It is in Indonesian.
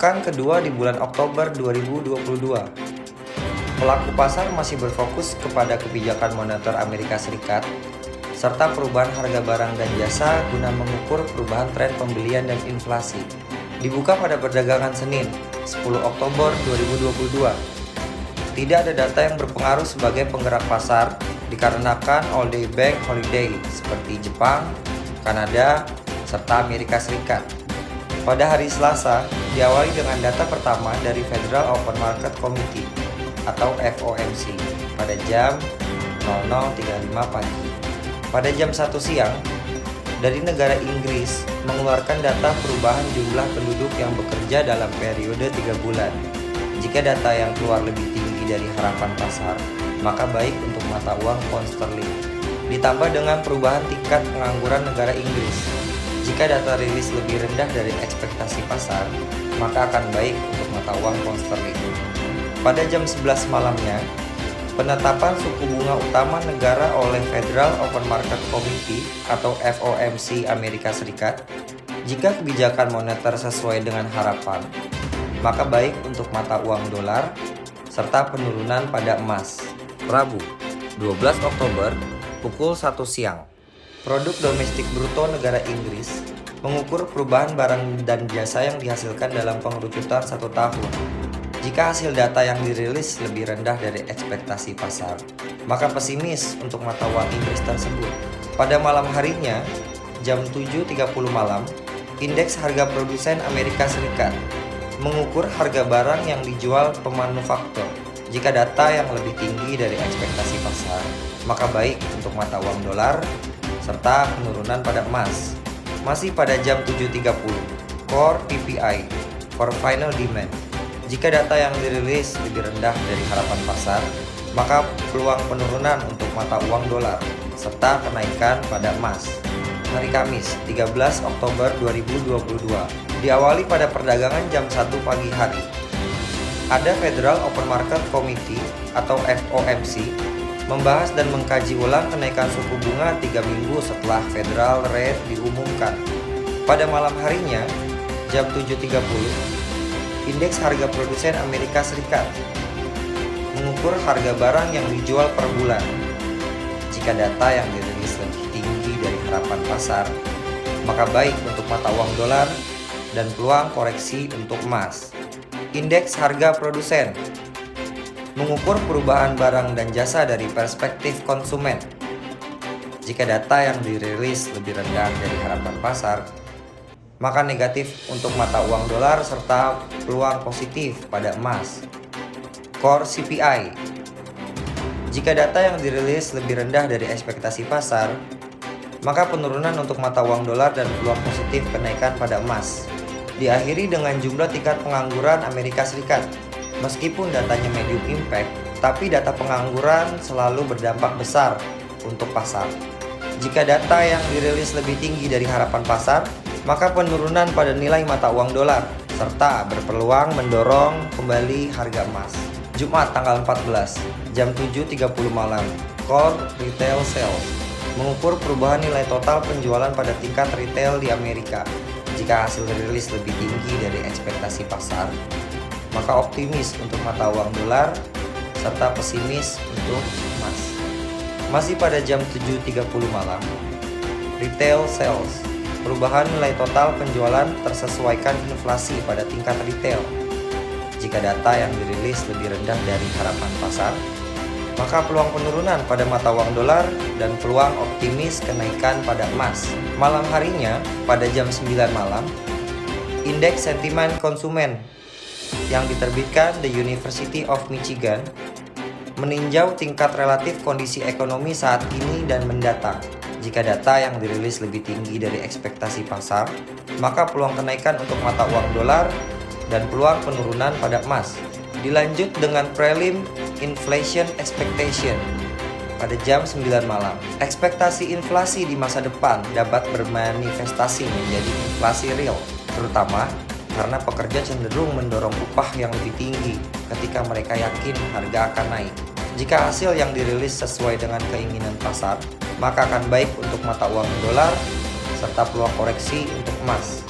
pekan kedua di bulan Oktober 2022. Pelaku pasar masih berfokus kepada kebijakan moneter Amerika Serikat serta perubahan harga barang dan jasa guna mengukur perubahan tren pembelian dan inflasi. Dibuka pada perdagangan Senin, 10 Oktober 2022. Tidak ada data yang berpengaruh sebagai penggerak pasar dikarenakan all-day bank holiday seperti Jepang, Kanada, serta Amerika Serikat. Pada hari Selasa, diawali dengan data pertama dari Federal Open Market Committee atau FOMC pada jam 00.35 pagi. Pada jam 1 siang, dari negara Inggris mengeluarkan data perubahan jumlah penduduk yang bekerja dalam periode 3 bulan. Jika data yang keluar lebih tinggi dari harapan pasar, maka baik untuk mata uang pound sterling. Ditambah dengan perubahan tingkat pengangguran negara Inggris. Jika data rilis lebih rendah dari ekspektasi pasar, maka akan baik untuk mata uang pound sterling. Pada jam 11 malamnya, penetapan suku bunga utama negara oleh Federal Open Market Committee atau FOMC Amerika Serikat. Jika kebijakan moneter sesuai dengan harapan, maka baik untuk mata uang dolar serta penurunan pada emas. Rabu, 12 Oktober, pukul 1 siang. Produk domestik bruto negara Inggris mengukur perubahan barang dan jasa yang dihasilkan dalam pengerucutan 1 tahun. Jika hasil data yang dirilis lebih rendah dari ekspektasi pasar, maka pesimis untuk mata uang Inggris tersebut. Pada malam harinya, jam 7.30 malam, indeks harga produsen Amerika Serikat mengukur harga barang yang dijual pemanufaktur. Jika data yang lebih tinggi dari ekspektasi pasar, maka baik untuk mata uang dolar serta penurunan pada emas. Masih pada jam 7.30, Core PPI, Core Final Demand. Jika data yang dirilis lebih rendah dari harapan pasar, maka peluang penurunan untuk mata uang dolar serta kenaikan pada emas. Hari Kamis, 13 Oktober 2022, diawali pada perdagangan jam 1 pagi hari. Ada Federal Open Market Committee atau FOMC membahas dan mengkaji ulang kenaikan suku bunga 3 minggu setelah Federal Rate diumumkan. Pada malam harinya, jam 7.30, indeks harga produsen Amerika Serikat mengukur harga barang yang dijual per bulan. Jika data yang dirilis lebih tinggi dari harapan pasar, maka baik untuk mata uang dolar dan peluang koreksi untuk emas. Indeks harga produsen mengukur perubahan barang dan jasa dari perspektif konsumen. Jika data yang dirilis lebih rendah dari harapan pasar, maka negatif untuk mata uang dolar serta peluang positif pada emas. Core CPI. Jika data yang dirilis lebih rendah dari ekspektasi pasar, maka penurunan untuk mata uang dolar dan peluang positif kenaikan pada emas. Diakhiri dengan jumlah tingkat pengangguran Amerika Serikat. Meskipun datanya medium impact, tapi data pengangguran selalu berdampak besar untuk pasar. Jika data yang dirilis lebih tinggi dari harapan pasar, maka penurunan pada nilai mata uang dolar serta berpeluang mendorong kembali harga emas. Jumat tanggal 14, jam 7.30 malam, Core Retail Sales mengukur perubahan nilai total penjualan pada tingkat retail di Amerika. Jika hasil rilis lebih tinggi dari ekspektasi pasar, maka optimis untuk mata uang dolar serta pesimis untuk emas. Masih pada jam 7.30 malam, Retail Sales, perubahan nilai total penjualan tersesuaikan inflasi pada tingkat retail. Jika data yang dirilis lebih rendah dari harapan pasar, maka peluang penurunan pada mata uang dolar dan peluang optimis kenaikan pada emas. Malam harinya, pada jam 9 malam, indeks sentimen konsumen yang diterbitkan The University of Michigan meninjau tingkat relatif kondisi ekonomi saat ini dan mendatang. Jika data yang dirilis lebih tinggi dari ekspektasi pasar, maka peluang kenaikan untuk mata uang dolar dan peluang penurunan pada emas. Dilanjut dengan prelim inflation expectation pada jam 9 malam. Ekspektasi inflasi di masa depan dapat bermanifestasi menjadi inflasi real, terutama karena pekerja cenderung mendorong upah yang lebih tinggi ketika mereka yakin harga akan naik. Jika hasil yang dirilis sesuai dengan keinginan pasar, maka akan baik untuk mata uang dolar serta peluang koreksi untuk emas.